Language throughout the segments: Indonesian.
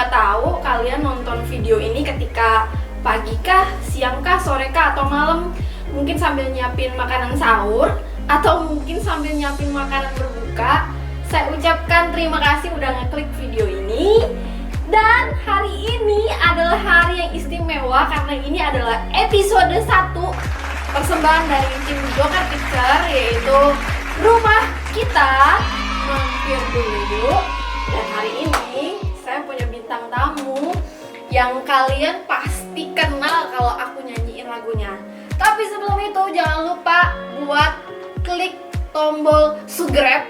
nggak tahu kalian nonton video ini ketika pagi kah, siang kah, sore kah, atau malam. Mungkin sambil nyiapin makanan sahur, atau mungkin sambil nyiapin makanan berbuka. Saya ucapkan terima kasih udah ngeklik video ini. Dan hari ini adalah hari yang istimewa karena ini adalah episode 1 persembahan dari tim Joker Picture, yaitu Rumah Kita Mampir Dulu. Dan hari ini saya punya bintang tamu yang kalian pasti kenal kalau aku nyanyiin lagunya. Tapi sebelum itu jangan lupa buat klik tombol subscribe.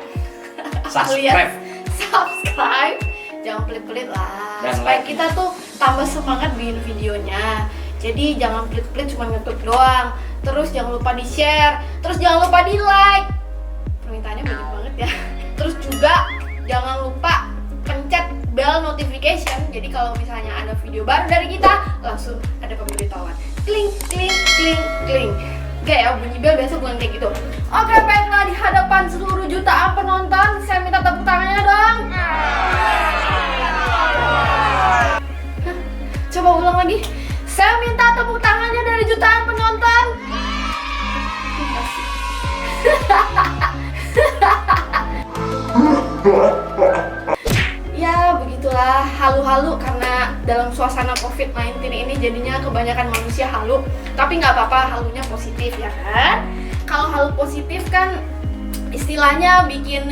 Subscribe. Jangan pelit-pelit lah. Dan supaya like. kita tuh tambah semangat bikin videonya. Jadi jangan pelit-pelit cuma ngeklik doang. Terus jangan lupa di-share. Terus jangan lupa di-like. Permintaannya banyak banget ya. Terus juga jangan lupa pencet bell notification. Jadi kalau misalnya ada video baru dari kita, langsung ada pemberitahuan. Kling, kling, kling, kling. Oke ya, bunyi bel biasa bukan kayak gitu. Oke, baiklah, di hadapan seluruh jutaan penonton, saya minta tepuk tangannya dong. Hah? Coba ulang lagi. Saya minta tepuk tangannya dari jutaan penonton. Ya begitulah, halu-halu karena dalam suasana COVID-19 ini jadinya kebanyakan manusia halu. Tapi nggak apa-apa, halunya positif ya kan. Kalau halu positif kan istilahnya bikin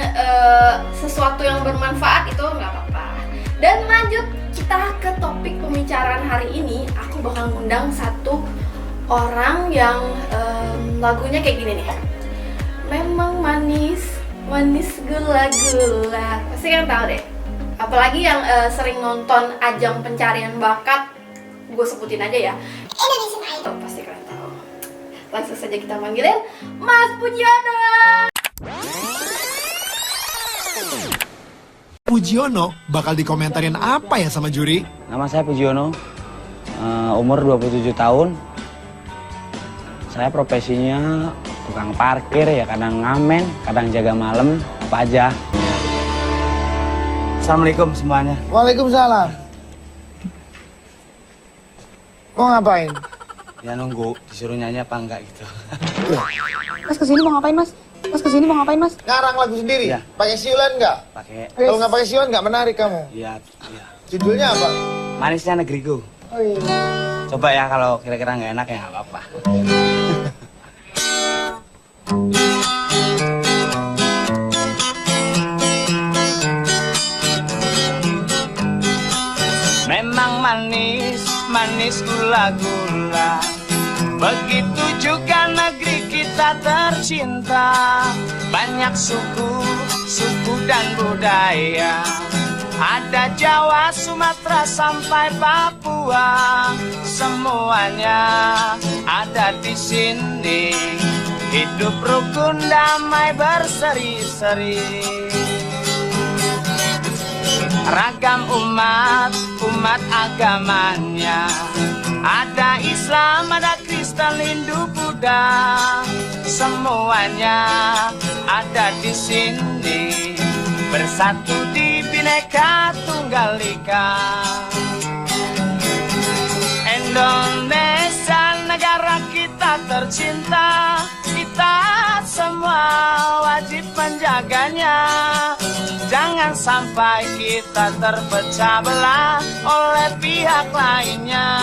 sesuatu yang bermanfaat, itu nggak apa-apa. Dan lanjut kita ke topik pembicaraan hari ini. Aku bakal ngundang satu orang yang lagunya kayak gini nih. Memang manis, manis gula-gula. Pasti kan tahu deh. Apalagi yang sering nonton ajang pencarian bakat, gue sebutin aja ya, Indonesian Idol, pasti kalian tahu. Langsung saja kita manggilin Mas Pujiono. Pujiono bakal dikomentarin apa ya sama juri? Nama saya Pujiono, umur 27 tahun. Saya profesinya tukang parkir ya, kadang ngamen, kadang jaga malam, apa aja. Assalamualaikum semuanya. Waalaikumsalam. Mau ngapain? Ya nunggu disuruh nyanyi apa enggak gitu. Mas kesini mau ngapain mas? Mas kesini mau ngapain mas? Ngarang lagu sendiri? Iya. Pakai siulan nggak? Pakai. Kalau nggak pakai siulan nggak menarik kamu. Iya, iya. Judulnya apa? Manisnya negeriku. Oh iya. Coba ya kalau kira-kira nggak enak ya nggak apa-apa. Memang manis, manis gula-gula. Begitu juga negeri kita tercinta. Banyak suku, suku dan budaya. Ada Jawa, Sumatera sampai Papua. Semuanya ada di sini. Hidup rukun damai berseri-seri. Ragam umat, umat agamanya. Ada Islam, ada Kristen, Hindu, Buddha. Semuanya ada di sini. Bersatu di Bhinneka Tunggal Ika. Indonesia negara kita tercinta. Kita semua wajib menjaganya. Jangan sampai kita terpecah belah oleh pihak lainnya.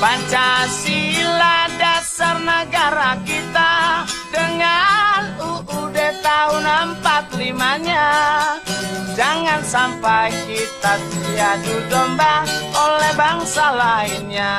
Pancasila dasar negara kita dengan UUD tahun 45-nya. Jangan sampai kita diadu domba oleh bangsa lainnya.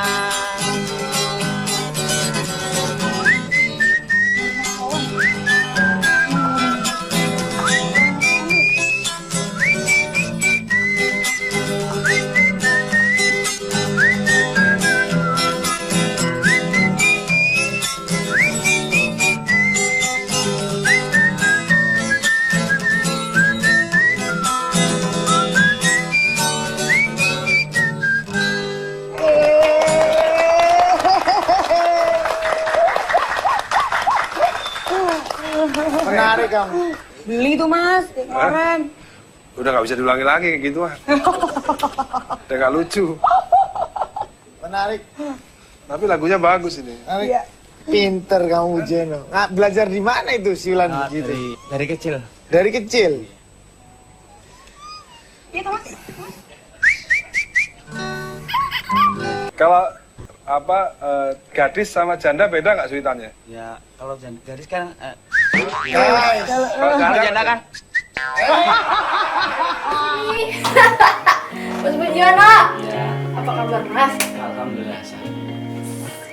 Menarik kamu. Beli tuh mas, di kemarin. Udah nggak bisa diulangi lagi kayak gitu ah. Udah nggak lucu. Menarik. Tapi lagunya bagus ini. Menarik. Pinter kamu Jeno. Nggak belajar di mana itu siulan begitu? Dari kecil. Dari kecil. Kalau apa gadis sama janda beda nggak suitannya? Ya kalau gadis kan Kalau janda kan Mas Budiana, ya apa kabar Mas? alhamdulillah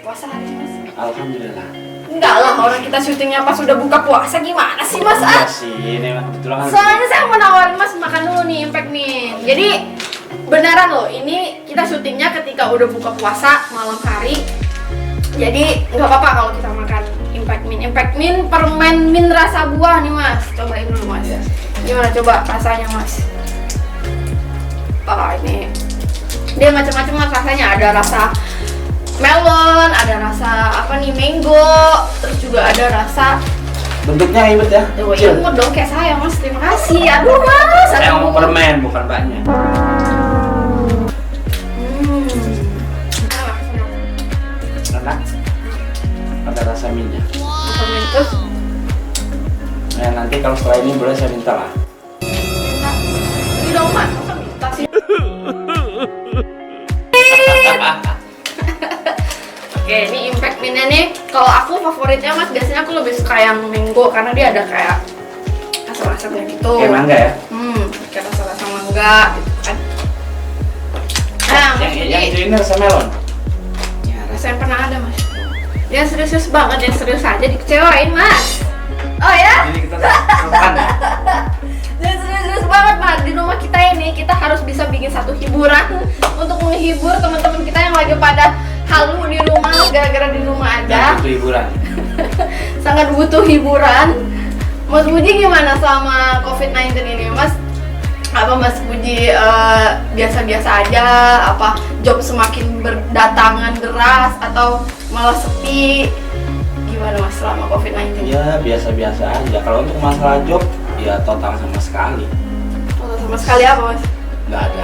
Puasa hari ini Mas? alhamdulillah. Enggak lah, orang kita syutingnya pas sudah buka puasa gimana sih Mas? Iya sih, ini kebetulan kan Soalnya saya mau nawarin Mas makan dulu nih Impact Min. Jadi beneran loh, ini kita syutingnya ketika udah buka puasa malam hari. Jadi nggak apa-apa kalau kita makan Impact Min. Impact Min permen min rasa buah nih Mas. Cobain dulu Mas. Gimana coba rasanya Mas? Oh ini dia macam-macam Mas rasanya. Ada rasa melon, ada rasa apa nih mango, terus juga ada rasa bentuknya imut ya. Tuh, Kecil. imut dong kayak saya Mas. Terima kasih. Aduh Mas. Saya aduh. mau permen bukan mbaknya. Enak. Ada rasa minyak. Terus Nah nanti kalau setelah ini boleh saya minta lah. ini dong Mas, masa minta sih? Oke, ini Impact Min-nya nih. Kalau aku favoritnya Mas, biasanya aku lebih suka yang mango karena dia ada kayak rasa-rasanya gitu. Kayak mangga ya? Kayak rasa-rasa mangga gitu kan. Nah, Mas Yang Budi, ini rasa melon. ya rasa yang pernah ada Mas. Dia serius banget, dia serius aja dikecewain Mas. Oh ya? Jadi kita makan ya. Dan serius banget Mas, di rumah kita ini kita harus bisa bikin satu hiburan untuk menghibur teman-teman kita yang lagi pada halu di rumah gara-gara di rumah aja. Itu hiburan. Sangat butuh hiburan. Mas Budi gimana selama COVID-19 ini Mas? Apa Mas Budi biasa-biasa aja? Apa job semakin berdatangan deras atau malah sepi? Gimana Mas selama COVID-19? Ya biasa-biasa aja. Kalau untuk masalah job, ya total sama sekali. Atau sama sekali apa Mas? Nggak ada.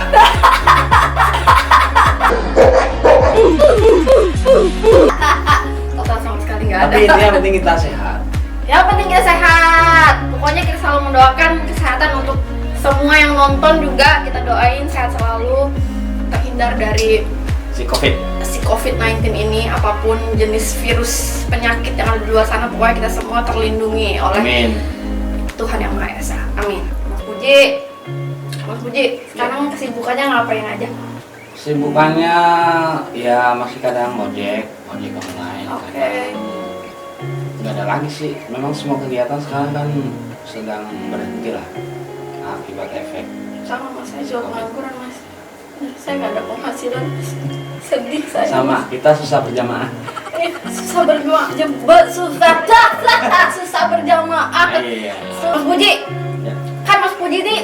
Total sama sekali nggak ada. Tapi ini yang penting kita sehat. Yang penting kita sehat. Pokoknya kita selalu mendoakan kesehatan untuk semua yang nonton juga. Kita doain sehat selalu, terhindar dari Si COVID. si COVID-19 ini, apapun jenis virus penyakit yang ada di luar sana, pokoknya kita semua terlindungi oleh Amin. Tuhan Yang Maha Esa. Amin. Mas Puji, sekarang kesibukannya ngapain aja? Sibukannya ya masih kadang ojek online. Oke. Kadang nggak ada lagi sih. Memang semua kegiatan sekarang kan sedang berhenti lah akibat efek. Sama Mas, saya juga pengangguran Mas. Saya nggak ada penghasilan. Sedih saya. Sama, kita susah berjamaah. Susah berjamaah, susah berjamaah. Iya. Mas Puji, Ya. kan Mas Puji ini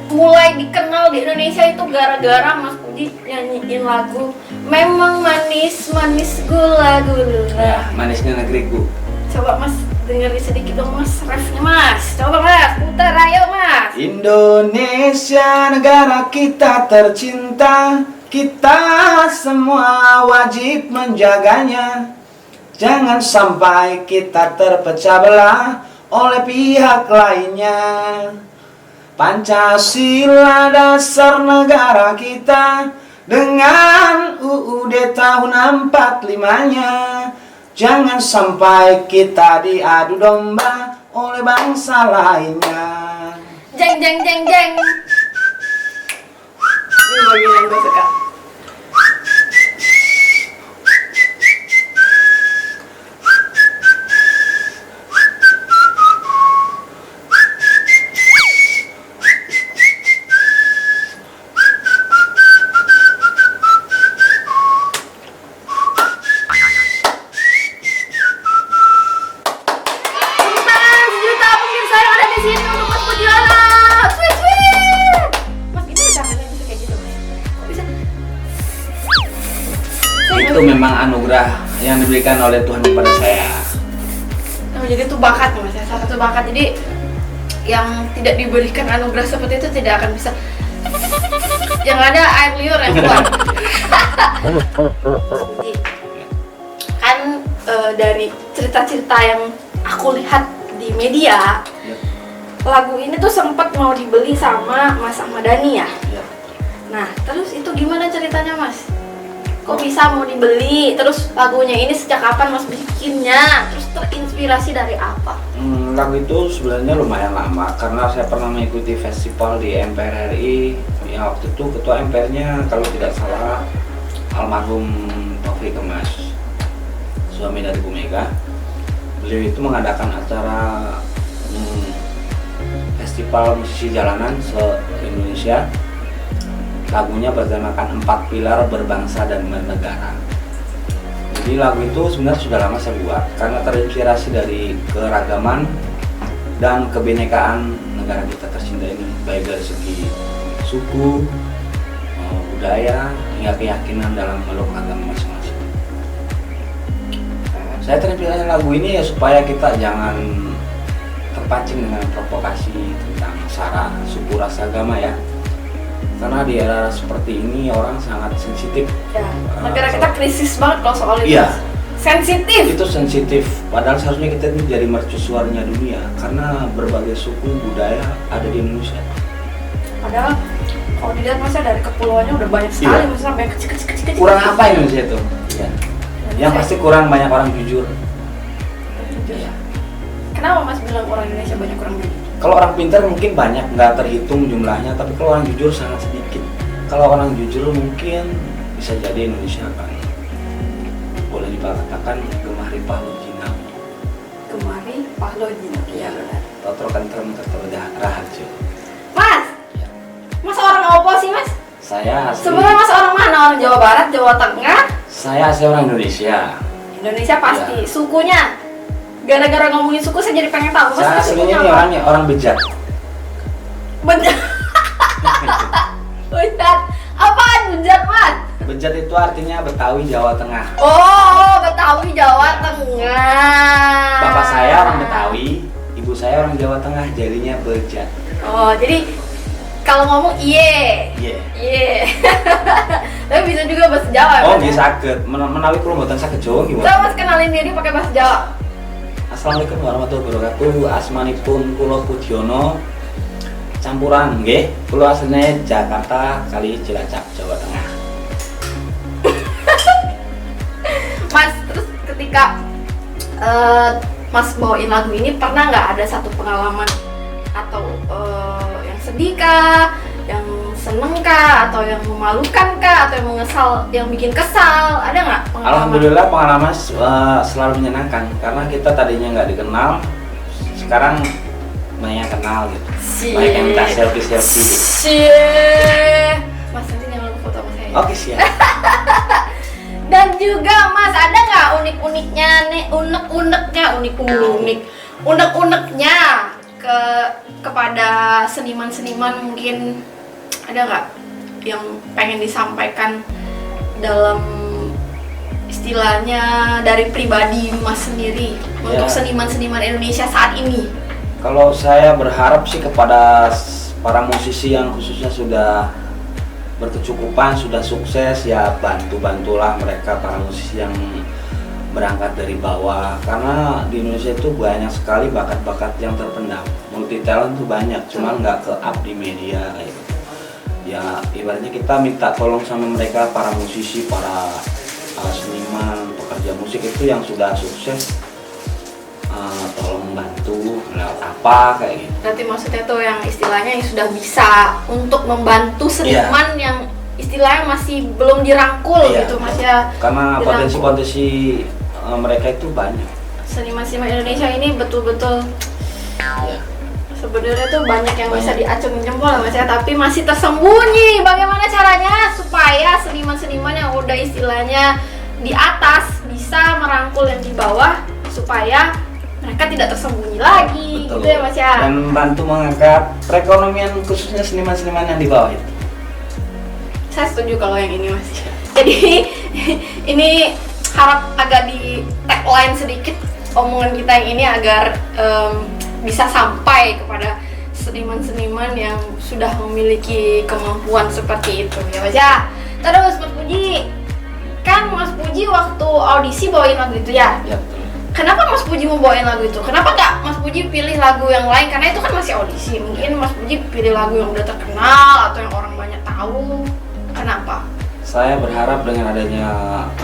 mulai dikenal di Indonesia itu gara-gara Mas Puji nyanyiin lagu Memang Manis Manis Gula Gula. Ya, manisnya negeriku. Coba Mas dengerin sedikit dong Mas, refnya Mas. Coba Mas, putar ayo Mas. Indonesia negara kita tercinta, kita semua wajib menjaganya. Jangan sampai kita terpecah belah oleh pihak lainnya. Pancasila dasar negara kita dengan UUD tahun 45-nya. Jangan sampai kita diadu domba oleh bangsa lainnya. Jeng jeng jeng jeng. Ini bagian yang gue suka. Sejuta pemirsa yang ada di sini untuk Mas Pujiana. Sweet sweet. Mas gimana caranya bisa kayak gitu Mas? Kok bisa? Itu memang anugerah yang diberikan oleh Tuhan kepada saya. Oh, jadi itu bakat Mas ya, salah satu bakat. Jadi yang tidak diberikan anugerah seperti itu tidak akan bisa, yang ada air liur yang keluar. Kan dari cerita-cerita yang aku lihat di media, lagu ini tuh sempat mau dibeli sama Mas Ahmad Dhani ya. Nah, terus itu gimana ceritanya Mas? Kok bisa mau dibeli? Terus lagunya ini sejak kapan Mas bikinnya? Terus terinspirasi dari apa? Lagu itu sebenarnya lumayan lama karena saya pernah mengikuti festival di MPR RI. Ya, waktu itu ketua MPR-nya kalau tidak salah almarhum Taufik Kemas, suami dari Bu Mega. Beliau itu mengadakan acara festival musisi jalanan se-Indonesia. Lagunya bertemakan 4 pilar berbangsa dan bernegara. Jadi lagu itu sebenarnya sudah lama saya buat karena terinspirasi dari keragaman dan kebinekaan negara kita tercinta ini, baik dari segi suku, budaya, hingga keyakinan dalam meluk agama masing-masing. Saya terinspirasi lagu ini ya supaya kita jangan terpancing dengan provokasi tentang sara, suku, ras, agama ya. Karena di era seperti ini orang sangat sensitif. Ya, negara kita krisis banget kalau soal itu. Iya. Sensitif. Itu sensitif. Padahal seharusnya kita ini jadi mercusuarnya dunia karena berbagai suku budaya ada di Indonesia. Padahal kalau dilihat Mas dari kepulauannya udah banyak sekali, Iya. Mas, sampai kecil-kecil. Kurang apa Indonesia itu? Ya. Yang pasti kurang banyak orang jujur. Jujur. Kenapa Mas bilang orang Indonesia banyak orang jujur? Kalau orang pintar mungkin banyak, nggak terhitung jumlahnya, tapi kalau orang jujur sangat sedikit. Kalau orang jujur mungkin bisa jadi Indonesia akan boleh dikatakan gemari pahlojina. Gemari pahlojina. Iya benar. Totrokan term raharjo. Mas, Ya. Mas orang apa sih Mas? Saya asli. Sebenarnya Mas orang mana? Orang Jawa Barat, Jawa Tengah? Saya asli orang Indonesia. Indonesia pasti. Iya. Sukunya? Gara-gara ngomongin suku saya jadi pengen tahu. Mas Saya aslinya ini orangnya orang Bejat. Bejat. Bejat. Apaan bejat Mas? Bejat itu artinya Betawi Jawa Tengah. Oh, Betawi Jawa Tengah. Bapak saya orang Betawi, ibu saya orang Jawa Tengah, jadinya Bejat. Oh, jadi kalau ngomong iye. Iya. Iye. Tapi bisa juga bahasa Jawa ya, Oh, Mas, ya? bisa sakit. Menawi kalau mboten sakit Jawa gimana? Coba Mas kenalin diri pakai bahasa Jawa. Assalamualaikum warahmatullahi wabarakatuh. Asmanipun kula Budiono. Campuran nggih. Kula asline Jakarta kali Cilacap, Jawa Tengah. Mas, terus ketika Mas bawain lagu ini pernah nggak ada satu pengalaman atau yang sedih kah, yang seneng kah, atau yang memalukan kah, atau yang mengesal, yang bikin kesal, ada nggak pengalaman? Alhamdulillah pengalaman selalu menyenangkan karena kita tadinya nggak dikenal, sekarang banyak yang kenal gitu. Banyak yang minta selfie gitu. Mas nanti jangan lupa foto sama saya. Oke siap. Dan juga Mas ada nggak unik-uniknya nih, unek-uneknya kepada seniman-seniman, mungkin ada nggak yang pengen disampaikan dalam istilahnya dari pribadi Mas sendiri untuk seniman-seniman Indonesia saat ini? Kalau saya berharap sih kepada para musisi yang khususnya sudah berkecukupan, sudah sukses, ya bantulah mereka, para musisi yang berangkat dari bawah, karena di Indonesia itu banyak sekali bakat-bakat yang terpendam, multi talent tuh banyak, cuman nggak ke up di media gitu. Ya ibaratnya kita minta tolong sama mereka, para musisi, para seniman, pekerja musik itu yang sudah sukses, tolong bantu lewat apa kayak gitu. Berarti maksudnya tuh yang istilahnya yang sudah bisa untuk membantu seniman yang istilahnya masih belum dirangkul gitu Mas ya. Karena potensi-potensi mereka itu banyak. Seniman-seniman Indonesia ini betul-betul sebenarnya tuh banyak yang bisa diacungin jempol Mas ya, tapi masih tersembunyi. Bagaimana caranya supaya seniman-seniman yang udah istilahnya di atas bisa merangkul yang di bawah supaya mereka tidak tersembunyi lagi. Betul. Gitu ya Mas ya. Dan bantu mengangkat perekonomian khususnya seniman-seniman yang di bawah itu. Saya setuju kalau yang ini Mas. Jadi ini harap agak di tagline sedikit omongan kita yang ini agar bisa sampai kepada seniman-seniman yang sudah memiliki kemampuan seperti itu ya Mas ya. Terus Mas Puji, kan Mas Puji waktu audisi bawain lagu itu ya? Ya betul. Kenapa Mas Puji mau bawain lagu itu? Kenapa nggak Mas Puji pilih lagu yang lain? Karena itu kan masih audisi. Mungkin Mas Puji pilih lagu yang udah terkenal atau yang orang banyak tahu. Kenapa? Saya berharap dengan adanya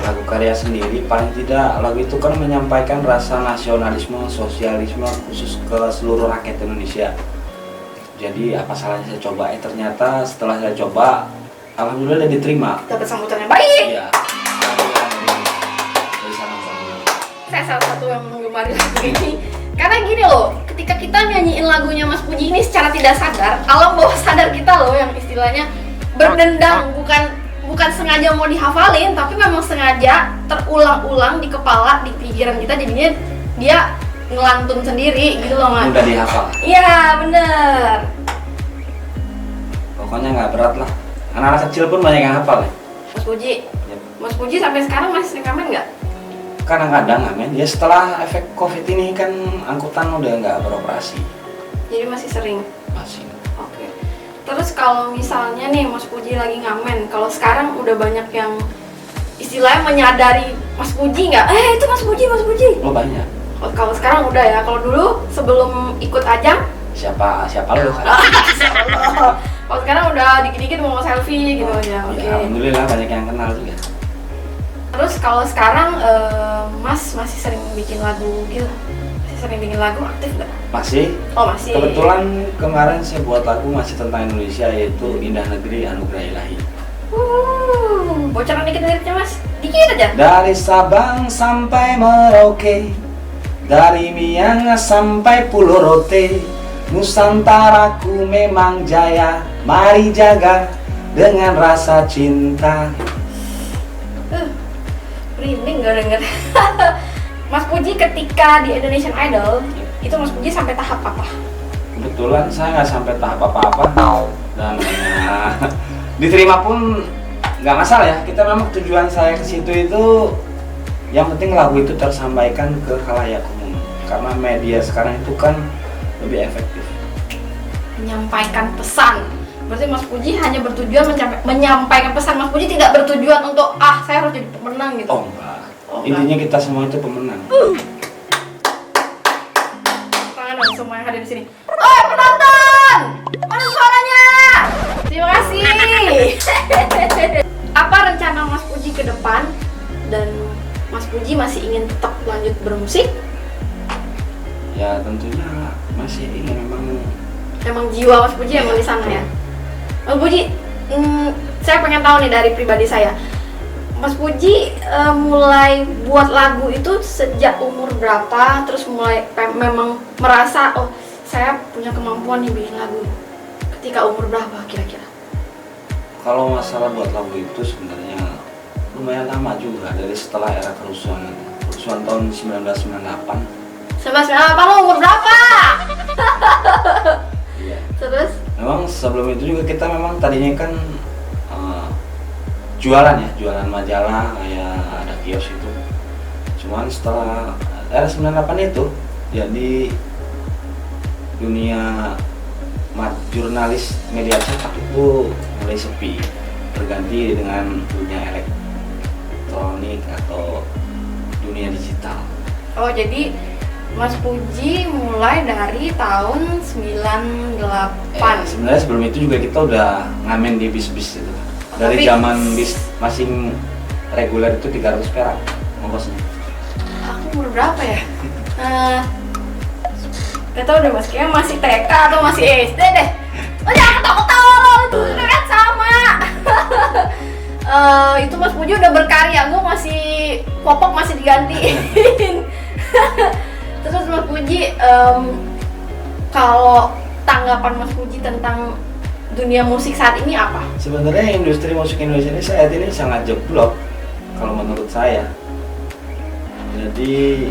lagu karya sendiri, paling tidak lagu itu kan menyampaikan rasa nasionalisme, sosialisme khusus ke seluruh rakyat Indonesia. Jadi apa salahnya saya coba? Ternyata setelah saya coba, alhamdulillah dia diterima. Dapat sambutan yang baik. Iya. Dari sana alhamdulillah. Saya salah satu yang menggemari lagu ini. Karena gini loh, ketika kita nyanyiin lagunya Mas Puji ini secara tidak sadar, alam bawah sadar kita loh yang istilahnya berdendang, bukan sengaja mau dihafalin, tapi memang sengaja terulang-ulang di kepala, di pikiran kita, jadinya dia ngelantun sendiri gitu loh Mas. Mudah dihafal. Iya bener. Pokoknya nggak berat lah. Anak-anak kecil pun banyak yang hafal ya. Mas Puji, Ya. Mas Puji sampai sekarang masih sering ngamen nggak? Kadang-kadang amin. Ya setelah efek COVID ini kan angkutan udah nggak beroperasi. Jadi masih sering. Masih. Oke. Terus kalau misalnya nih Mas Puji lagi ngamen, kalau sekarang udah banyak yang istilahnya menyadari Mas Puji nggak? Itu Mas Puji, Mas Puji. Oh banyak. Kalau sekarang udah ya. Kalau dulu sebelum ikut ajang, Siapa lu kan? kalau sekarang udah dikit-dikit mau selfie gitu ya. Oke. Ya, alhamdulillah banyak yang kenal juga. Terus kalau sekarang Mas masih sering bikin lagu gitu? Masih sering bikin lagu, aktif nggak? Masih. Oh masih. Kebetulan kemarin saya buat lagu masih tentang Indonesia, yaitu Indah Negeri Anugerah Ilahi. Bocoran dikit liriknya Mas, dikit aja. Dari Sabang sampai Merauke, dari Miangas sampai Pulau Rote, Nusantaraku memang jaya, mari jaga dengan rasa cinta. Merinding gak denger. Mas Puji ketika di Indonesian Idol itu Mas Puji sampai tahap apa? Kebetulan saya nggak sampai tahap apa-apa dan diterima pun nggak masalah ya. Kita memang tujuan saya ke situ itu yang penting lagu itu tersampaikan ke khalayak umum, karena media sekarang itu kan lebih efektif. Menyampaikan pesan. Berarti Mas Puji hanya bertujuan menyampaikan pesan. Mas Puji tidak bertujuan untuk saya harus jadi pemenang gitu. Oh enggak. Oh, enggak. Intinya kita semua itu pemenang. Tangan dong semua yang hadir di sini. Oh penonton, mana suaranya? Terima kasih. Apa rencana Mas Puji ke depan? Dan Mas Puji masih ingin tetap lanjut bermusik? Ya tentunya masih ingin Emang jiwa Mas Puji emang di sana ya. Mas Puji, saya pengen tahu nih dari pribadi saya. Mas Puji mulai buat lagu itu sejak umur berapa? Terus mulai memang merasa saya punya kemampuan nih bikin lagu. Ketika umur berapa kira-kira? Kalau masalah buat lagu itu sebenarnya lumayan lama juga, dari setelah era kerusuhan tahun 1998. 1998 lo umur berapa? Iya. Terus? Memang sebelum itu juga kita memang tadinya kan jualan majalah, kayak ada kios itu. Cuman setelah era 98 itu, jadi dunia jurnalis media cetak itu mulai sepi, terganti dengan dunia elektronik atau dunia digital. Oh jadi Mas Puji mulai dari tahun 98. Sebenarnya sebelum itu juga kita udah ngamen di bis-bis itu. Dari Tapi- zaman bis masing reguler itu 300 perak ongkosnya. Aku umur berapa ya? Gak tau deh Mas, kayaknya masih TK atau masih SD deh. Oh jangan ketawa-ketawa loh, itu kan sama. Itu Mas Puji udah berkarya, gue masih popok masih digantiin. Terus Mas Puji, kalau tanggapan Mas Puji tentang dunia musik saat ini apa? Sebenarnya industri musik Indonesia ini saat ini sangat jeblok kalau menurut saya. Jadi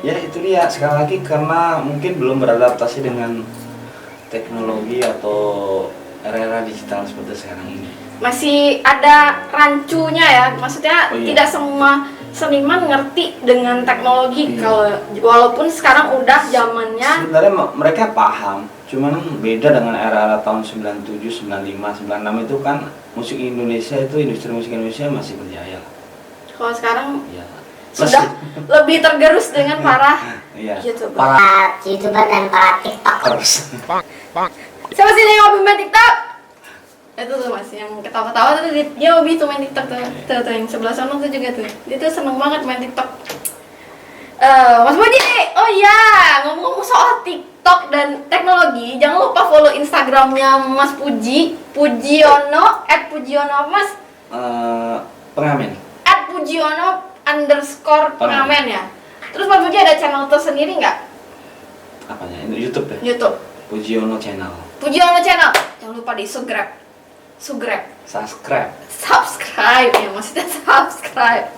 ya itu dia, sekali lagi karena mungkin belum beradaptasi dengan teknologi atau era-era digital seperti sekarang ini. Masih ada rancunya ya, maksudnya Oh, iya. tidak semua seniman ngerti dengan teknologi. Iya. Kalau walaupun sekarang udah zamannya Sebenarnya mereka paham, Cuman beda dengan era-era tahun 97, 95, 96 itu kan musik Indonesia itu industri musik Indonesia masih berjaya. Kalau sekarang Ya. sudah lebih tergerus dengan para Iya. YouTuber. Para YouTuber dan para TikTokers. Siapa sih yang hobi main TikTok? Itu tuh mas, yang ketawa-ketawa tuh dia hobi tuh main TikTok tuh. Tuh yang sebelah sana tuh juga tuh. Dia tuh seneng banget main TikTok. Mas Puji, oh iya, ngomong-ngomong soal TikTok dan teknologi, jangan lupa follow Instagramnya Mas Puji, Pujiono, @Pujiono apa mas? pengamen. @Pujiono_pengamen ya. Terus Mas Puji ada channel tersendiri nggak? Apanya? Ini YouTube ya? YouTube. Pujiono Channel. Pujiono channel. Jangan lupa di subscribe. Subscribe ya, maksudnya subscribe.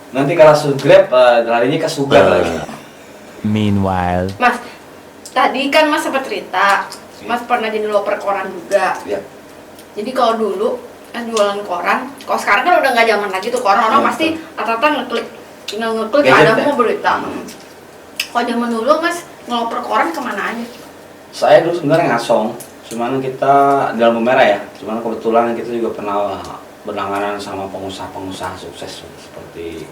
Nanti kalau subscribe larinya ke sugar lagi. Meanwhile, Mas, tadi kan Mas sempat cerita, Mas pernah jadi loper koran juga. Ya. Jadi kalau dulu kan jualan koran, kalau sekarang kan udah nggak zaman lagi tuh koran, orang Ya, pasti rata-rata tinggal ngeklik Gadget ada ya? mau berita. Kalau zaman dulu Mas ngeloper koran kemana aja? Saya dulu sebenarnya ngasong, cuman kita di lampu merah ya. Cuman kebetulan kita juga pernah berlangganan sama pengusaha-pengusaha sukses seperti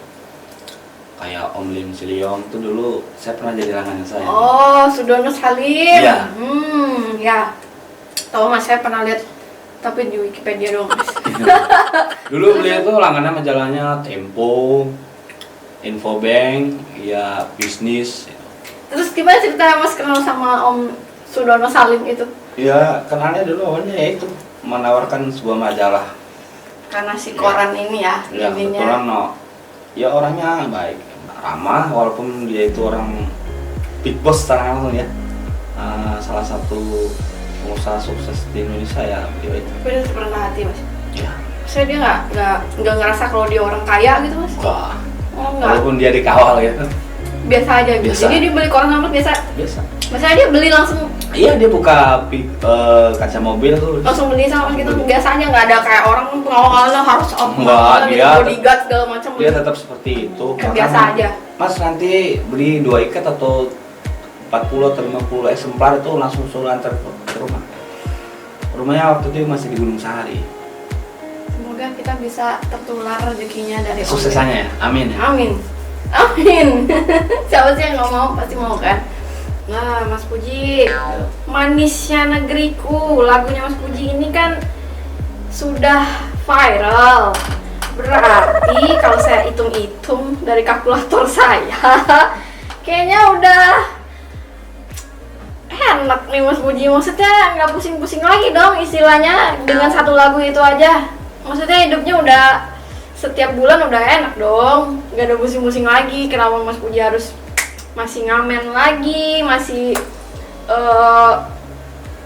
kayak Om Lim Siliong itu dulu saya pernah jadi langganan saya. Oh, Sudono Salim. Iya. Ya. Tahu Mas, saya pernah lihat tapi di Wikipedia doang. Mas. Dulu beliau itu langganan majalahnya Tempo, Infobank, ya bisnis. Terus gimana cerita Mas kenal sama Om Sudono Salim itu? Ya kenalnya dulu awalnya ya itu menawarkan sebuah majalah. Karena si koran ini ya, Ya kebetulan ya orangnya baik, ramah walaupun dia itu orang big boss secara langsung ya. Salah satu pengusaha sukses di Indonesia ya beliau itu. Tapi dia rendah hati Mas. Ya. Saya dia nggak ngerasa kalau dia orang kaya gitu Mas. Wah. Oh enggak, Walaupun dia dikawal gitu. biasa aja gitu. Biasa. Jadi dia beli koran sama biasa. Biasa. Maksudnya dia beli langsung Iya dia buka kaca mobil tuh. beli sama gitu. Biasa aja, nggak ada kayak orang pengawalnya harus Enggak, dia bodyguard segala macam. Dia tetap seperti itu. Kayak Bahkan, biasa aja. Mas nanti beli 2 ikat atau 40 atau 50 eksemplar itu langsung suruh antar ke rumah. Rumahnya waktu itu masih di Gunung Sahari. Semoga kita bisa tertular rezekinya dari Allah. Suksesannya ya, amin ya. Amin. Amin. Siapa sih yang nggak mau? Pasti mau kan? Nah, Mas Puji, Manisnya Negeriku, lagunya Mas Puji ini kan sudah viral. Berarti kalau saya hitung-hitung dari kalkulator saya, kayaknya udah enak nih Mas Puji. Maksudnya nggak pusing-pusing lagi dong istilahnya dengan satu lagu itu aja. Maksudnya hidupnya udah setiap bulan udah enak dong, nggak ada pusing-pusing lagi. Kenapa Mas Puji harus masih ngamen lagi, masih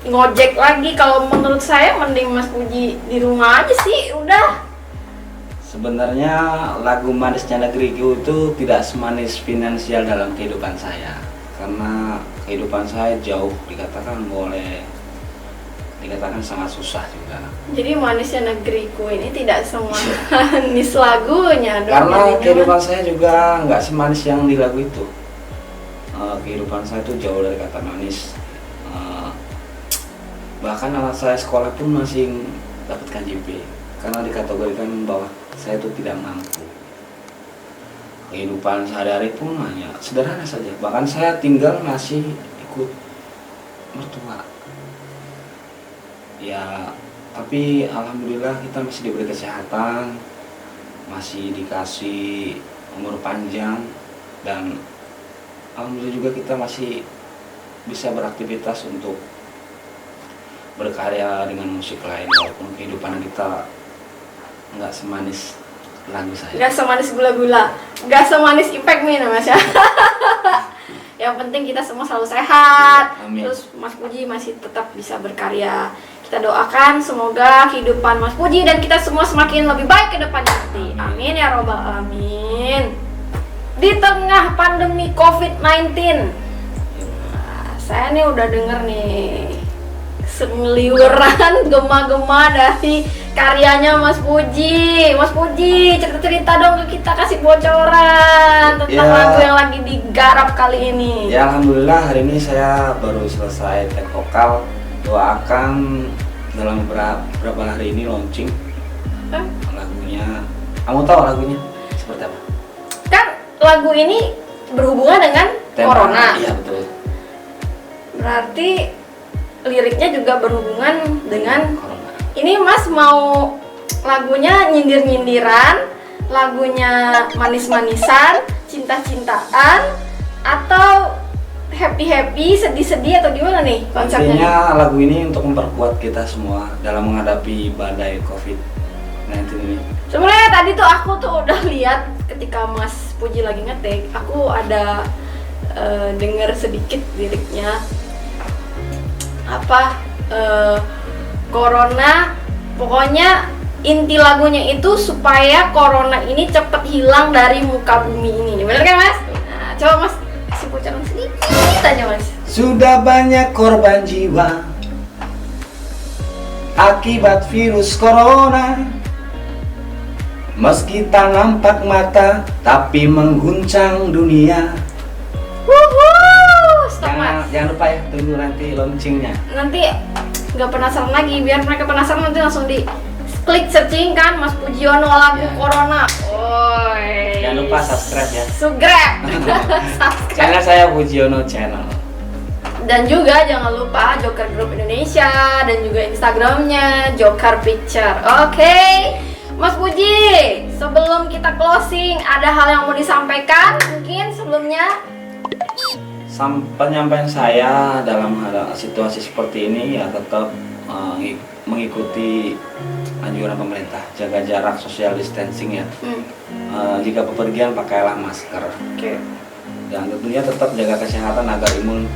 ngojek lagi? Kalau menurut saya mending Mas Puji di rumah aja sih, udah. Sebenarnya lagu Manisnya Negeriku itu tidak semanis finansial dalam kehidupan saya. Karena kehidupan saya jauh dikatakan sangat susah juga. Jadi Manisnya Negeriku ini tidak semanis lagunya dong. Karena jadinya, kehidupan Mas. saya juga nggak semanis yang di lagu itu. Kehidupan saya itu jauh dari kata manis. Bahkan anak saya sekolah pun masih dapat KJP karena dikategorikan bahwa saya itu tidak mampu. Kehidupan sehari-hari pun hanya sederhana saja. Bahkan saya tinggal masih ikut mertua. Ya, tapi alhamdulillah kita masih diberi kesehatan, masih dikasih umur panjang, dan alhamdulillah juga kita masih bisa beraktivitas untuk berkarya dengan musik lain walaupun kehidupan kita nggak semanis lagu saya. Gak semanis gula-gula, gak semanis impact me Mas ya. Yang penting kita semua selalu sehat. Amin. Terus Mas Puji masih tetap bisa berkarya. Kita doakan semoga kehidupan Mas Puji dan kita semua semakin lebih baik ke depannya nanti. Amin ya robbal alamin. Di tengah pandemi COVID-19, saya nih udah denger nih seliuran gema-gema dari karyanya Mas Puji. Mas Puji, cerita-cerita dong ke kita, kasih bocoran tentang Ya. lagu yang lagi digarap kali ini. Ya alhamdulillah hari ini saya baru selesai take vokal. Doakan dalam beberapa hari ini launching lagunya. Kamu tahu lagunya seperti apa? Kan lagu ini berhubungan dengan corona. Iya betul. Berarti liriknya juga berhubungan dengan Corona. ini. Mas mau lagunya nyindir-nyindiran, lagunya manis-manisan, cinta-cintaan, atau happy-happy, sedih-sedih, atau gimana nih konsepnya? Intinya lagu ini untuk memperkuat kita semua dalam menghadapi badai COVID-19 ini. Sebenarnya tadi tuh aku tuh udah lihat ketika Mas Puji lagi ngetik, aku ada denger sedikit liriknya. Apa corona, pokoknya inti lagunya itu supaya corona ini cepet hilang dari muka bumi ini. Bener kan Mas? Nah, coba Mas kasih bocoran sedikit aja Mas. Sudah banyak korban jiwa akibat virus corona. Meski tak nampak mata, tapi mengguncang dunia. Wuhuu, stop Mas. Jangan lupa ya, tunggu nanti launchingnya. Nanti nggak penasaran lagi, biar mereka penasaran nanti langsung di klik searching kan Mas Pujiono lagu Ya. Corona. Oi. Jangan lupa subscribe ya. Subscribe. Subscribe. Channel saya Pujiono Channel. Dan juga jangan lupa Joker Group Indonesia dan juga Instagramnya Joker Picture. Oke, Mas Puji, sebelum kita closing, ada hal yang mau disampaikan mungkin sebelumnya? Penyampaian saya dalam situasi seperti ini ya tetap mengikuti anjuran pemerintah, jaga jarak, social distancing ya. Jika bepergian pakailah masker. Oke. Dan tentunya tetap jaga kesehatan agar imun.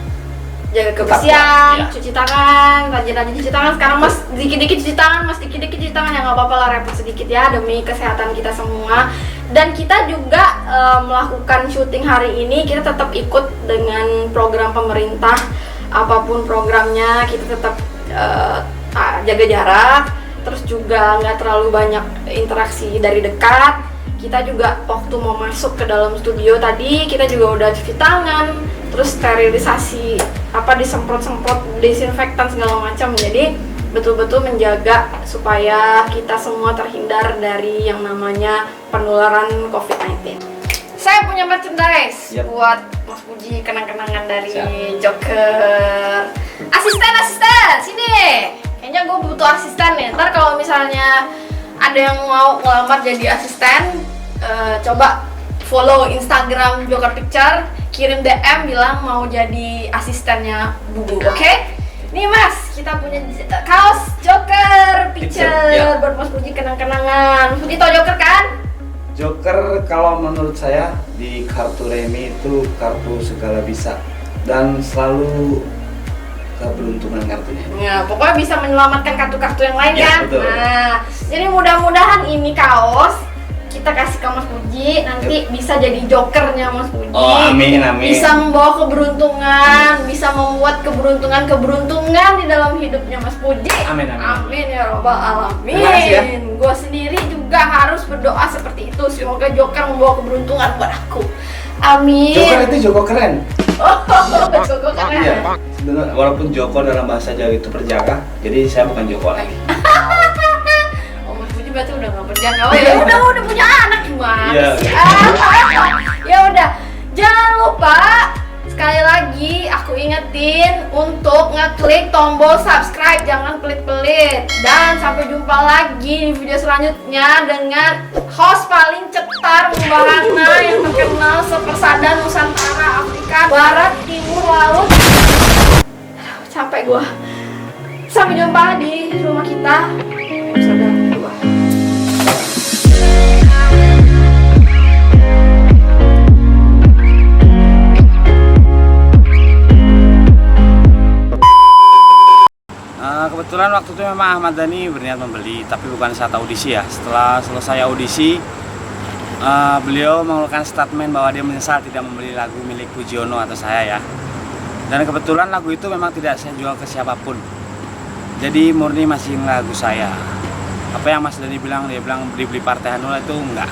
Jaga Tetap kebersihan, ya. cuci tangan, rajin-rajin cuci tangan. Sekarang Mas dikit-dikit cuci tangan, Mas dikit-dikit cuci tangan, ya nggak apa-apa lah, repot sedikit ya demi kesehatan kita semua. Dan kita juga melakukan syuting hari ini, kita tetap ikut dengan program pemerintah, apapun programnya kita tetap jaga jarak, terus juga nggak terlalu banyak interaksi dari dekat. Kita juga waktu mau masuk ke dalam studio tadi, kita juga udah cuci tangan, terus sterilisasi, disemprot-semprot desinfektan segala macam. Jadi betul-betul menjaga supaya kita semua terhindar dari yang namanya penularan COVID-19. Saya punya merchandise Yap. buat Mas Puji, kenang-kenangan dari Siap. Joker. Asisten, sini. Kayaknya gue butuh asisten nih. Ntar kalau misalnya ada yang mau ngelamar jadi asisten, coba follow Instagram Joker Picture, kirim DM bilang mau jadi asistennya Bubu, oke? Nih Mas, kita punya kaos Joker Picture Ya. buat Mas Puji kenang-kenangan. Mas Puji tau Joker kan? Joker kalau menurut saya di kartu remi itu kartu segala bisa dan selalu keberuntungan kartunya. Ya, pokoknya bisa menyelamatkan kartu-kartu yang lain Ya, kan? betul. Nah, jadi mudah-mudahan ini kaos kita kasih ke Mas Puji, nanti bisa jadi jokernya Mas Puji. Oh, amin, amin. Bisa membawa keberuntungan, bisa membuat keberuntungan di dalam hidupnya Mas Puji. Amin, amin. Amin ya robbal alamin. Terima kasih ya. Gue sendiri juga harus berdoa seperti itu. Semoga joker membawa keberuntungan buat aku. Amin. Joker itu Joko keren. Oh, Joko keren. Iya. Sebenarnya walaupun Joko dalam bahasa Jawa itu perjaka, jadi saya bukan Joko lagi. Oh, Mas Puji berarti udah nggak berjaga. Oh ya udah punya anak gimana Iya. sih? Ya udah, jangan lupa sekali lagi aku ingetin untuk ngeklik tombol subscribe, jangan pelit-pelit. Dan sampai jumpa lagi di video selanjutnya dengan host paling cetar membahana yang terkenal sepersada Nusantara, Afrika, Barat, Timur, Laut. Capek gua. Sampai jumpa di rumah kita episode 2. Kebetulan waktu itu memang Ahmad Dhani berniat membeli, tapi bukan saat audisi ya. Setelah selesai audisi, beliau mengeluarkan statement bahwa dia menyesal tidak membeli lagu milik Pujiono atau saya ya. Dan kebetulan lagu itu memang tidak saya jual ke siapapun. Jadi murni masih lagu saya. apa yang Mas Dani bilang, dia bilang beli-beli Partai Hanura itu enggak.